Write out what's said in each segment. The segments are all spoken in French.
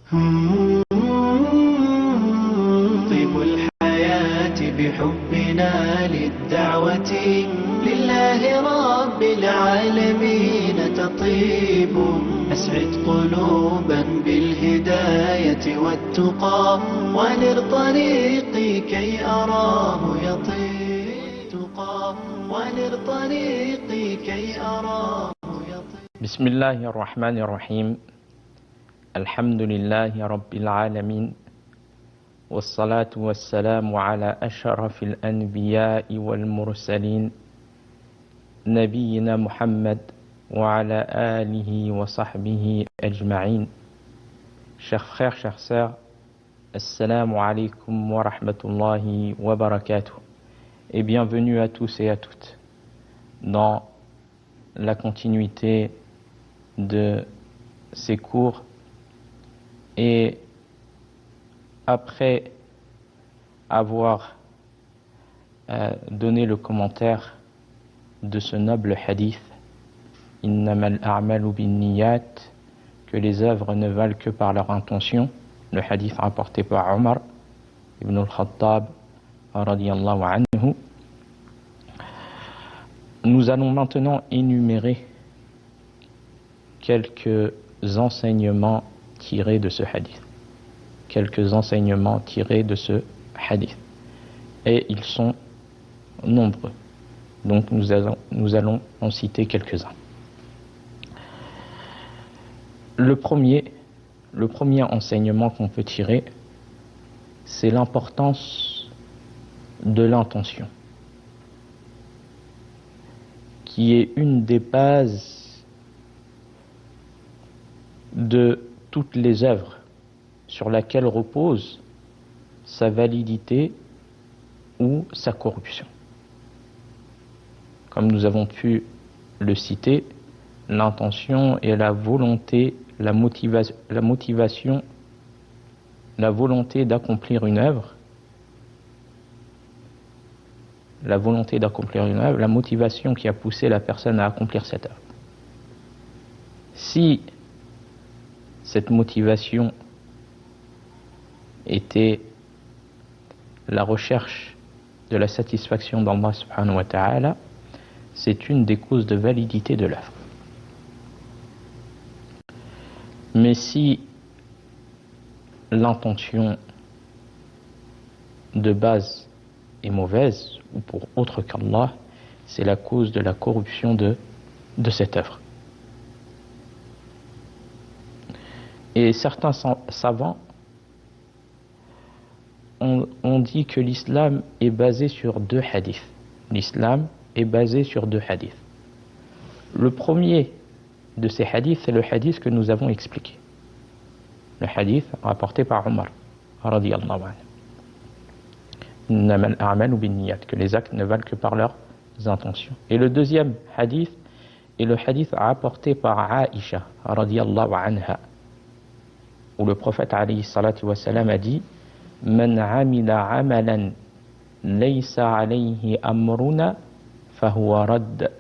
طيب الحياة بحبنا للدعوة لله رب العالمين تطيب. أسعد قلوبا بالهداية والتقى ونر طريقي كي أراه يطيب. ونر طريقي كي أراه يطيب. بسم الله الرحمن الرحيم. الحمد لله رب العالمين، والصلاة والسلام على أشرف الأنبياء والمرسلين نبينا محمد وعلى آله وصحبه أجمعين. Chers frères, chères sœurs, Assalamu alaikum wa rahmatullahi wa barakatuh. Et bienvenue à tous et à toutes dans la continuité de ces cours. Et après avoir donné le commentaire de ce noble hadith, Innamal a'malu binniyat, que les œuvres ne valent que par leur intention, le hadith rapporté par Omar ibn al-Khattab radiyallahu anhu, nous allons maintenant énumérer quelques enseignements tirés de ce hadith. Quelques enseignements tirés de ce hadith. Et ils sont nombreux. Donc nous allons en citer quelques-uns. Le premier enseignement qu'on peut tirer, c'est l'importance de l'intention, qui est une des bases de toutes les œuvres, sur laquelle repose sa validité ou sa corruption. Comme nous avons pu le citer, l'intention est la volonté, la motivation, la volonté d'accomplir une œuvre, la motivation qui a poussé la personne à accomplir cette œuvre. Si cette motivation était la recherche de la satisfaction d'Allah subhanahu wa ta'ala, c'est une des causes de validité de l'œuvre. Mais si l'intention de base est mauvaise, ou pour autre qu'Allah, c'est la cause de la corruption de cette œuvre. Et certains savants ont dit que l'islam est basé sur deux hadiths. L'islam est basé sur deux hadiths. Le premier de ces hadiths, c'est le hadith que nous avons expliqué. Le hadith rapporté par Omar, radiyallahu anhu. Innamal a'malu binniyat, que les actes ne valent que par leurs intentions. Et le deuxième hadith est le hadith rapporté par Aïcha, radiyallahu anha, où le prophète alayhi salatu wa salam a dit: Man amila amalan laysa alayhi amruna fahuwa radd.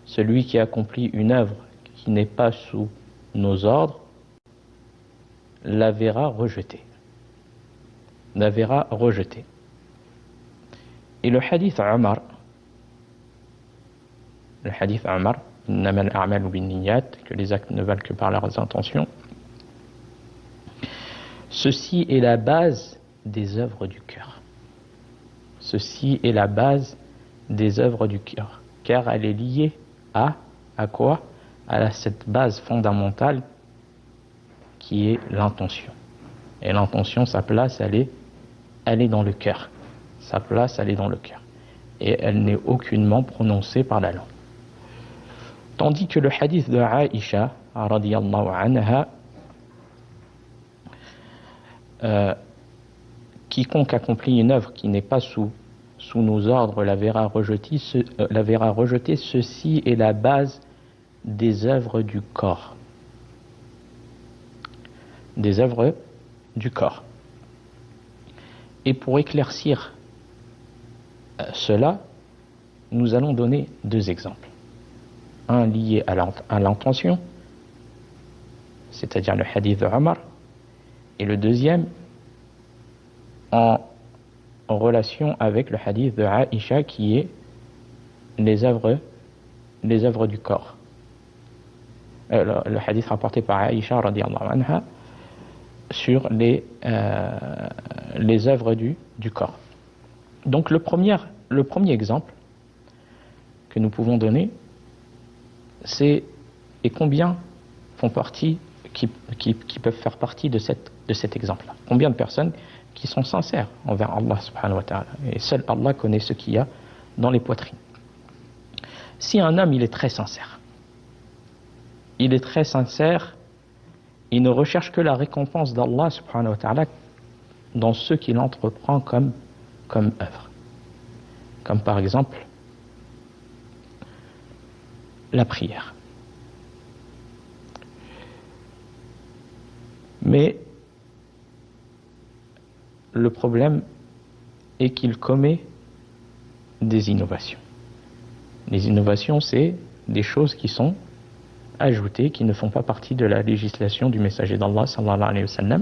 Celui qui accomplit une œuvre qui n'est pas sous nos ordres la verra rejetée. Et le hadith Omar, Innamal a'malu binniyat, que les actes ne valent que par leurs intentions, ceci est la base des œuvres du cœur. Car elle est liée à quoi? À cette base fondamentale qui est l'intention. Et l'intention, sa place, elle est dans le cœur. Et elle n'est aucunement prononcée par la langue. Tandis que le hadith de Aïcha, radiyallahu anha, quiconque accomplit une œuvre qui n'est pas sous nos ordres la verra rejetée. Ceci est la base des œuvres du corps. Et pour éclaircir cela, nous allons donner deux exemples. Un lié à l'intention, c'est-à-dire le hadith de Omar, Et le deuxième en relation avec le hadith de Aïcha qui est les œuvres du corps. Le hadith rapporté par Aïcha radiyallahu anha sur les œuvres du corps. Donc le premier exemple que nous pouvons donner, c'est et combien font partie, qui peuvent faire partie de cet exemple-là. Combien de personnes qui sont sincères envers Allah subhanahu wa ta'ala. Et seul Allah connaît ce qu'il y a dans les poitrines. Si un homme, il est très sincère, il ne recherche que la récompense d'Allah subhanahu wa ta'ala dans ce qu'il entreprend comme œuvre. Comme par exemple la prière. Mais le problème est qu'il commet des innovations. Les innovations, c'est des choses qui sont ajoutées, qui ne font pas partie de la législation du messager d'Allah sallallahu alayhi wa sallam,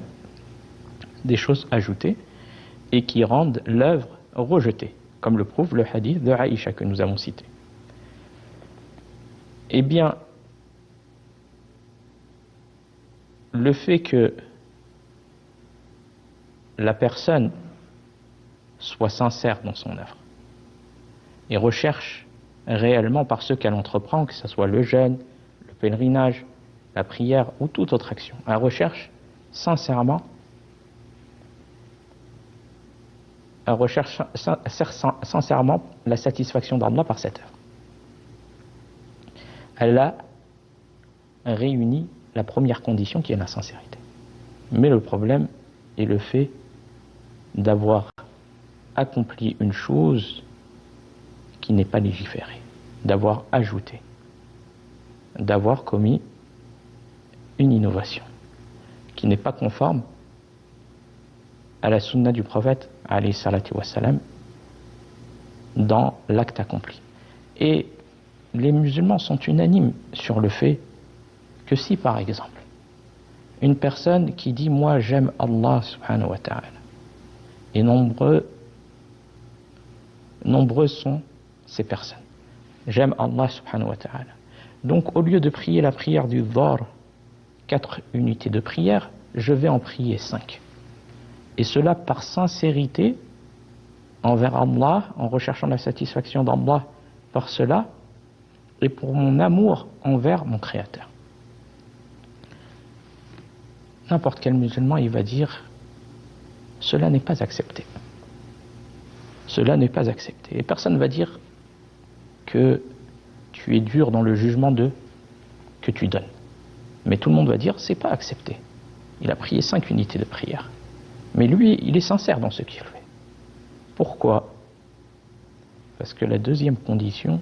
des choses ajoutées et qui rendent l'œuvre rejetée, comme le prouve le hadith de Aïcha que nous avons cité. Eh bien, le fait que la personne soit sincère dans son œuvre et recherche réellement par ce qu'elle entreprend, que ce soit le jeûne, le pèlerinage, la prière ou toute autre action, elle recherche sincèrement la satisfaction d'Allah par cette œuvre. Elle a réuni la première condition qui est la sincérité. Mais le problème est le fait d'avoir accompli une chose qui n'est pas légiférée, d'avoir ajouté, d'avoir commis une innovation qui n'est pas conforme à la sunna du prophète alayhi salatu wassalam dans l'acte accompli. Et les musulmans sont unanimes sur le fait que si par exemple une personne qui dit moi j'aime Allah subhanahu wa ta'ala, et nombreuses sont ces personnes, j'aime Allah subhanahu wa ta'ala, donc au lieu de prier la prière du Dhuhr, 4 unités de prière, je vais en prier 5, et cela par sincérité envers Allah, en recherchant la satisfaction d'Allah par cela, et pour mon amour envers mon Créateur. N'importe quel musulman, il va dire cela n'est pas accepté. Cela n'est pas accepté. Et personne ne va dire que tu es dur dans le jugement que tu donnes. Mais tout le monde va dire c'est pas accepté. Il a prié 5 unités de prière. Mais lui, il est sincère dans ce qu'il fait. Pourquoi ? Parce que la deuxième condition,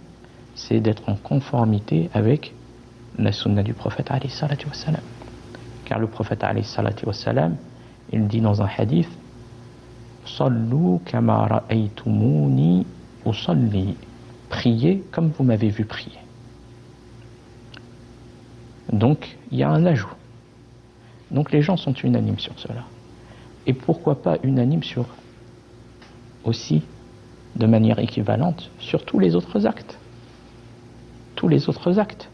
c'est d'être en conformité avec la sunna du prophète alayhi salatu wassalam. Car le prophète alayhi salatu wassalam, il dit dans un hadith, Sallu kama ra'aytumuni usalli. Priez comme vous m'avez vu prier. Donc, il y a un ajout. Donc, les gens sont unanimes sur cela. Et pourquoi pas unanimes sur aussi, de manière équivalente, sur tous les autres actes. Tous les autres actes.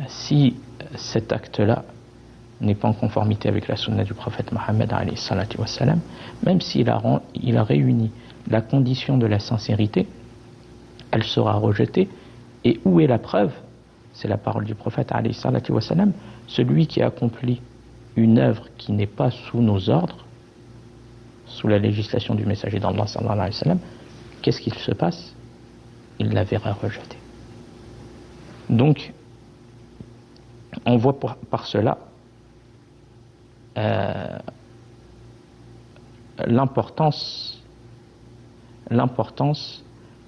Si cet acte-là n'est pas en conformité avec la sunna du prophète Mohammed alayhi salatu wassalam, même s'il a réuni la condition de la sincérité, elle sera rejetée. Et où est la preuve ? C'est la parole du prophète alayhi salatu wassalam. Celui qui accomplit une œuvre qui n'est pas sous nos ordres, sous la législation du messager d'Allah sallallahu alayhi wa sallam, qu'est-ce qu'il se passe ? Il la verra rejetée. Donc, on voit par cela l'importance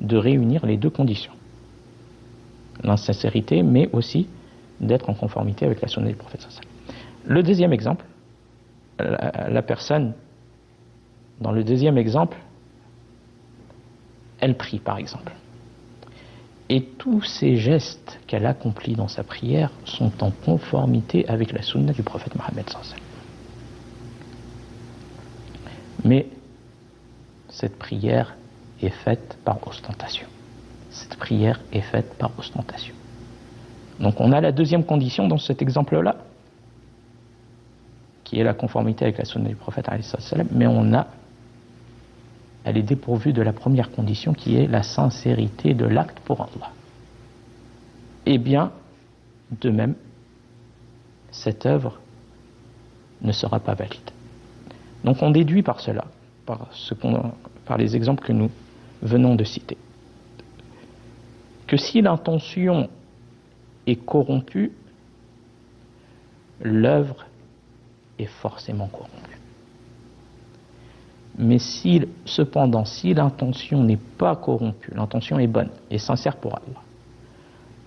de réunir les deux conditions. L'insincérité, mais aussi d'être en conformité avec la sunna du prophète sallallahu alayhi wa sallam. Le deuxième exemple, la personne, dans le deuxième exemple, elle prie par exemple. Et tous ces gestes qu'elle accomplit dans sa prière sont en conformité avec la sunna du prophète Mohammed sallallahu alayhi wa sallam. Mais cette prière est faite par ostentation. Cette prière est faite par ostentation. Donc on a la deuxième condition dans cet exemple-là, qui est la conformité avec la sunna du prophète, mais elle est dépourvue de la première condition, qui est la sincérité de l'acte pour Allah. Et bien, de même, cette œuvre ne sera pas valide. Donc on déduit par cela, par les exemples que nous venons de citer, que si l'intention est corrompue, l'œuvre est forcément corrompue. Mais cependant, si l'intention n'est pas corrompue, l'intention est bonne et sincère pour Allah,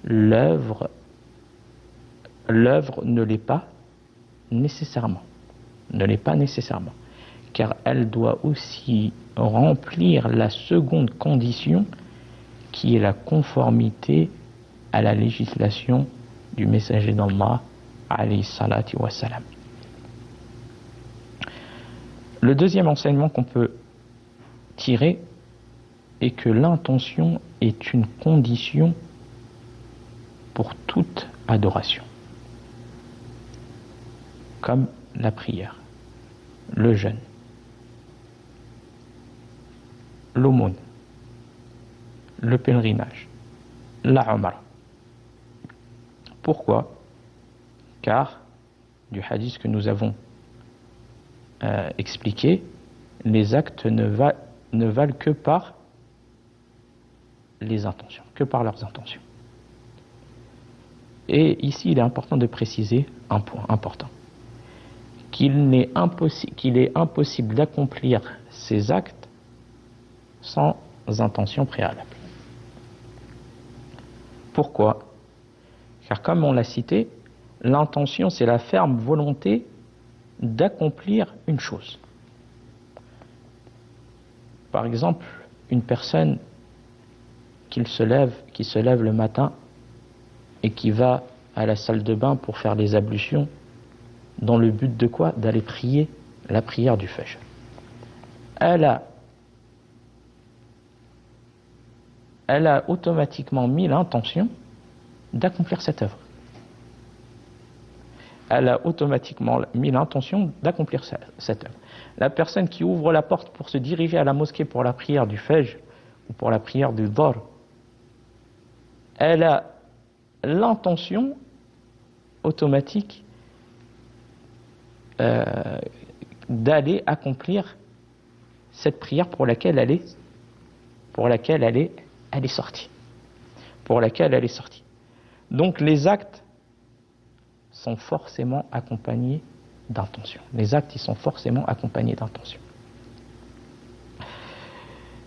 l'œuvre ne l'est pas nécessairement. Ne l'est pas nécessairement. Car elle doit aussi remplir la seconde condition, qui est la conformité à la législation du messager d'Allah, alayhi salatu wa salam. Le deuxième enseignement qu'on peut tirer est que l'intention est une condition pour toute adoration, comme la prière, le jeûne, l'aumône, le pèlerinage, la umrah. Pourquoi ? Car, du hadith que nous avons expliqué, les actes ne valent que par les intentions, que par leurs intentions. Et ici, il est important de préciser un point important, qu'il est impossible d'accomplir ces actes sans intention préalable. Pourquoi ? Car comme on l'a cité, l'intention, c'est la ferme volonté d'accomplir une chose. Par exemple, une personne qui se lève le matin et qui va à la salle de bain pour faire les ablutions, dans le but de quoi ? D'aller prier la prière du Fajr. Elle a automatiquement mis l'intention d'accomplir cette œuvre. Elle a automatiquement mis l'intention d'accomplir cette œuvre. La personne qui ouvre la porte pour se diriger à la mosquée pour la prière du Fajr ou pour la prière du Dhuhr, elle a l'intention automatique d'aller accomplir cette prière pour laquelle elle est sortie. Pour laquelle elle est sortie. Donc les actes sont forcément accompagnés d'intention. Les actes, ils sont forcément accompagnés d'intention.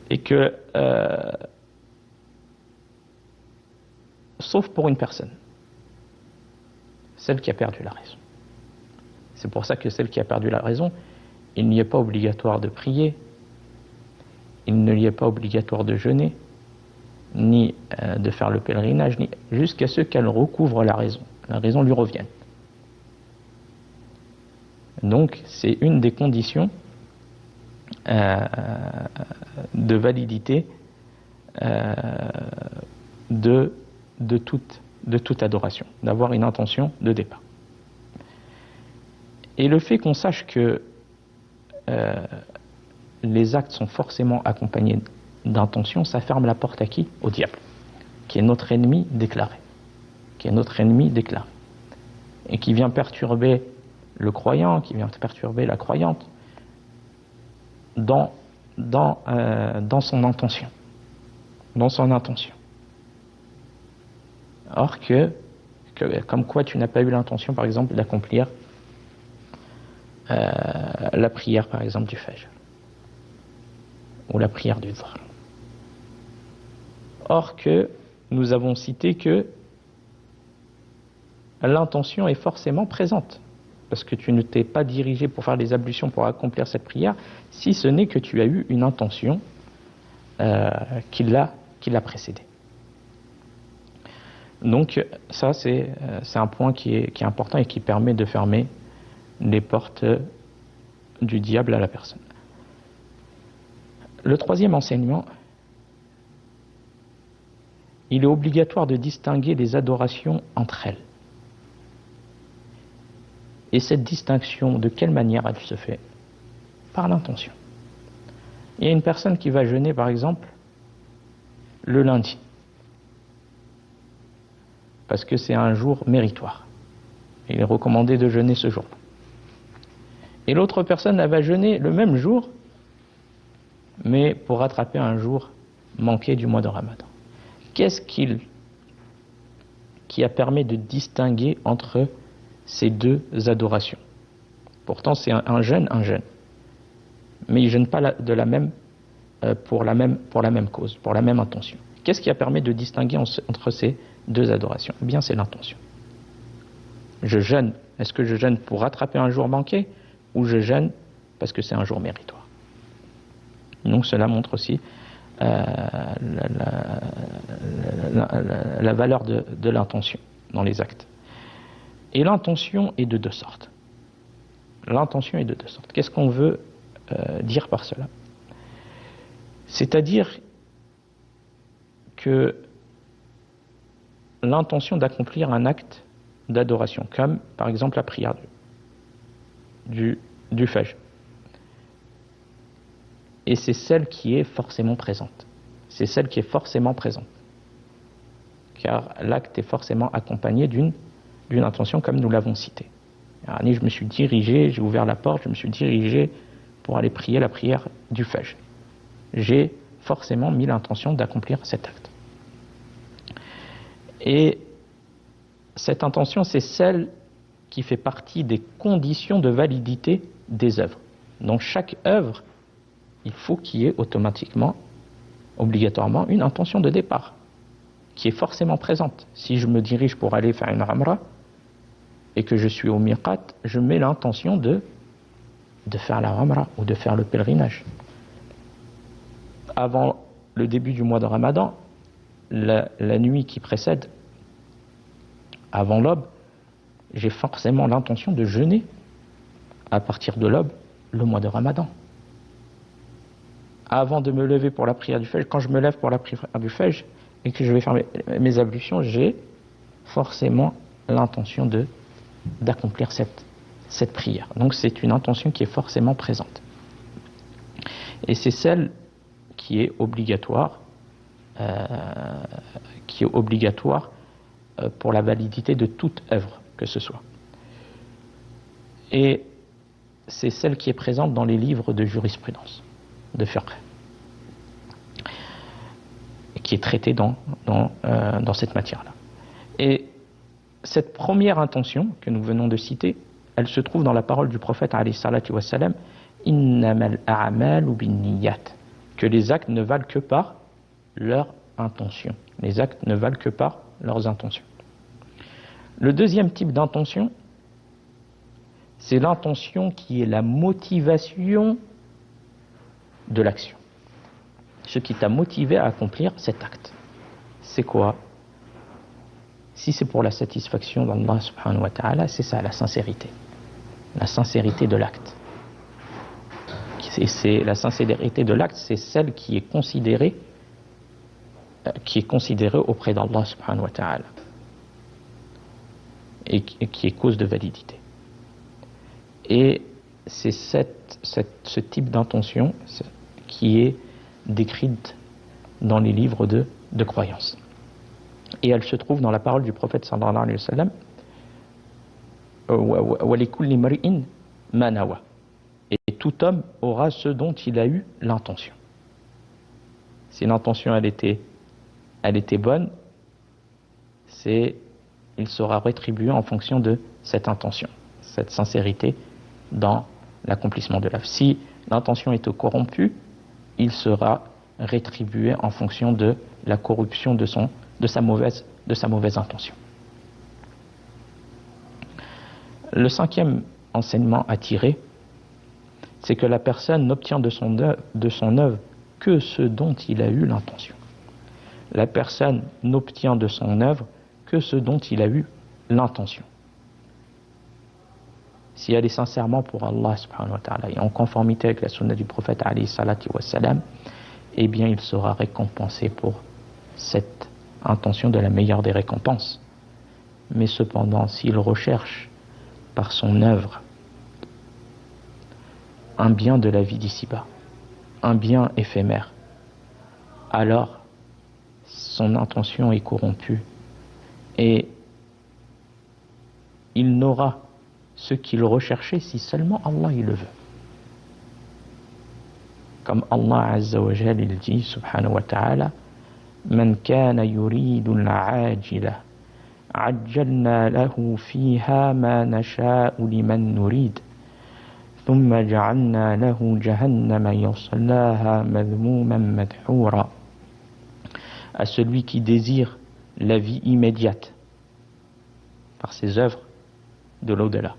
Et que, sauf pour une personne, celle qui a perdu la raison. C'est pour ça que celle qui a perdu la raison, il n'y est pas obligatoire de prier, il ne lui est pas obligatoire de jeûner, ni de faire le pèlerinage, jusqu'à ce qu'elle recouvre la raison lui revienne. Donc c'est une des conditions de validité de toute adoration, d'avoir une intention de départ. Et le fait qu'on sache que les actes sont forcément accompagnés d'intention, ça ferme la porte à qui ? Au diable, qui est notre ennemi déclaré. Et qui vient perturber le croyant, qui vient perturber la croyante dans son intention. Or que comme quoi tu n'as pas eu l'intention, par exemple, d'accomplir la prière, par exemple, du Fajr ou la prière du Dhuhr. Or que nous avons cité que l'intention est forcément présente, parce que tu ne t'es pas dirigé pour faire les ablutions pour accomplir cette prière, si ce n'est que tu as eu une intention qui l'a précédée. Donc ça c'est un point qui est important et qui permet de fermer les portes du diable à la personne. Le troisième enseignement, il est obligatoire de distinguer les adorations entre elles. Et cette distinction, de quelle manière elle se fait? Par l'intention. Il y a une personne qui va jeûner, par exemple, le lundi, parce que c'est un jour méritoire. Il est recommandé de jeûner ce jour. Et l'autre personne, elle va jeûner le même jour, mais pour rattraper un jour manqué du mois de Ramadan. Qu'est-ce qui a permis de distinguer entre ces deux adorations? Pourtant, c'est un jeûne. Mais il ne jeûne pas pour la même cause, pour la même intention. Qu'est-ce qui a permis de distinguer entre ces deux adorations? Eh bien, c'est l'intention. Je jeûne. Est-ce que je jeûne pour rattraper un jour manqué, ou je jeûne parce que c'est un jour méritoire? Donc cela montre aussi la valeur de l'intention dans les actes. Et l'intention est de deux sortes. Qu'est-ce qu'on veut dire par cela? C'est-à-dire que l'intention d'accomplir un acte d'adoration, comme par exemple la prière du Fajr. Et c'est celle qui est forcément présente. Car l'acte est forcément accompagné d'une intention, comme nous l'avons cité. Je me suis dirigé, j'ai ouvert la porte, je me suis dirigé pour aller prier la prière du Fajr. J'ai forcément mis l'intention d'accomplir cet acte. Et cette intention, c'est celle qui fait partie des conditions de validité des œuvres. Dans chaque œuvre, il faut qu'il y ait automatiquement, obligatoirement, une intention de départ, qui est forcément présente. Si je me dirige pour aller faire une Umrah, et que je suis au miqat, je mets l'intention de faire la Umrah, ou de faire le pèlerinage. Avant le début du mois de Ramadan, la nuit qui précède, avant l'aube, j'ai forcément l'intention de jeûner à partir de l'aube, le mois de Ramadan. Avant de me lever pour la prière du Fajr, quand je me lève pour la prière du Fajr et que je vais faire mes ablutions, j'ai forcément l'intention d'accomplir cette prière. Donc c'est une intention qui est forcément présente. Et c'est celle qui est obligatoire, pour la validité de toute œuvre que ce soit. Et c'est celle qui est présente dans les livres de jurisprudence, de fiqh, qui est traitée dans cette matière-là. Et cette première intention que nous venons de citer, elle se trouve dans la parole du prophète alayhi salatu wassalam, innamal a'malu binniyat, que les actes ne valent que par leur intention. Les actes ne valent que par leurs intentions. Le deuxième type d'intention, c'est l'intention qui est la motivation de l'action. Ce qui t'a motivé à accomplir cet acte. C'est quoi? Si c'est pour la satisfaction d'Allah subhanahu wa ta'ala, c'est ça, la sincérité. La sincérité de l'acte. La sincérité de l'acte, c'est celle qui est considérée auprès d'Allah subhanahu wa ta'ala. Et qui est cause de validité. Et c'est ce type d'intention qui est décrite dans les livres de croyance. Et elle se trouve dans la parole du prophète sallallahu alayhi wa sallam, wa likulli mar'in ma nawa. Et tout homme aura ce dont il a eu l'intention. Si l'intention elle était bonne, il sera rétribué en fonction de cette intention, cette sincérité dans l'accomplissement de l'œuvre. Si l'intention est corrompue, il sera rétribué en fonction de la corruption de sa mauvaise intention. Le cinquième enseignement à tirer, c'est que la personne n'obtient de son œuvre que ce dont il a eu l'intention. La personne n'obtient de son œuvre que ce dont il a eu l'intention. Si elle est sincèrement pour Allah subhanahu wa ta'ala et en conformité avec la sunna du prophète alayhi salatu wassalam, eh bien il sera récompensé pour cette intention de la meilleure des récompenses. Mais cependant, s'il recherche par son œuvre un bien de la vie d'ici-bas, un bien éphémère, alors son intention est corrompue et il n'aura ce qu'il recherchait si seulement Allah il le veut. Comme Allah Azza wa Jal il dit subhanahu wa ta'ala, Man kana yuridu al-ajila عجلنا له فيها ما نشاء لمن نريد ثم جعلنا له جهنم يصلاها مذموما مدحورا. À celui qui désire la vie immédiate par ses œuvres de l'au-delà,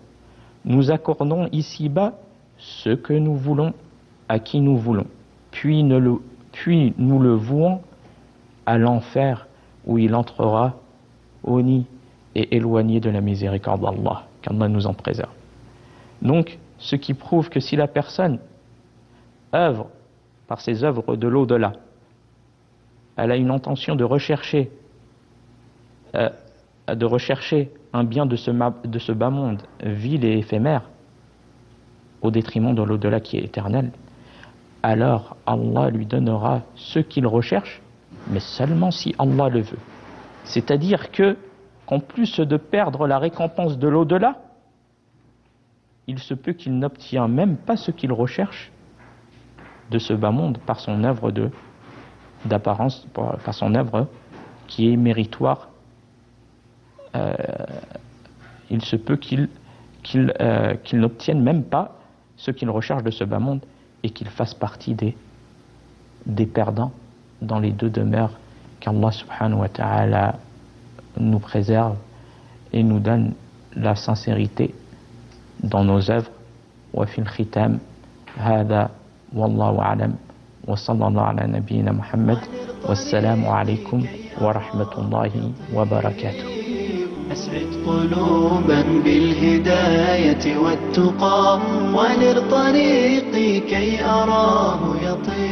nous accordons ici-bas ce que nous voulons à qui nous voulons, puis nous le vouons à l'enfer où il entrera honni et éloigné de la miséricorde d'Allah, qu'Allah nous en préserve. Donc, ce qui prouve que si la personne œuvre par ses œuvres de l'au-delà, elle a une intention de rechercher un bien de ce bas monde vil et éphémère, au détriment de l'au-delà qui est éternel, alors Allah lui donnera ce qu'il recherche, mais seulement si Allah le veut. C'est-à-dire que, qu'en plus de perdre la récompense de l'au-delà, il se peut qu'il n'obtient même pas ce qu'il recherche de ce bas monde par son œuvre d'apparence, par son œuvre qui est méritoire. Il se peut qu'il n'obtienne même pas ce qu'il recherche de ce bas monde et qu'il fasse partie des perdants dans les deux demeures, qu'Allah subhanahu wa ta'ala nous préserve et nous donne la sincérité dans nos œuvres. Wa fil khitam hada wallahu a'lam wa sallallahu ala nabiyyina Muhammad wassalamu alaykum wa rahmatullahi wa barakatuh. أسعد قلوبا بالهداية والتقى ونر طريقي كي أراه يطير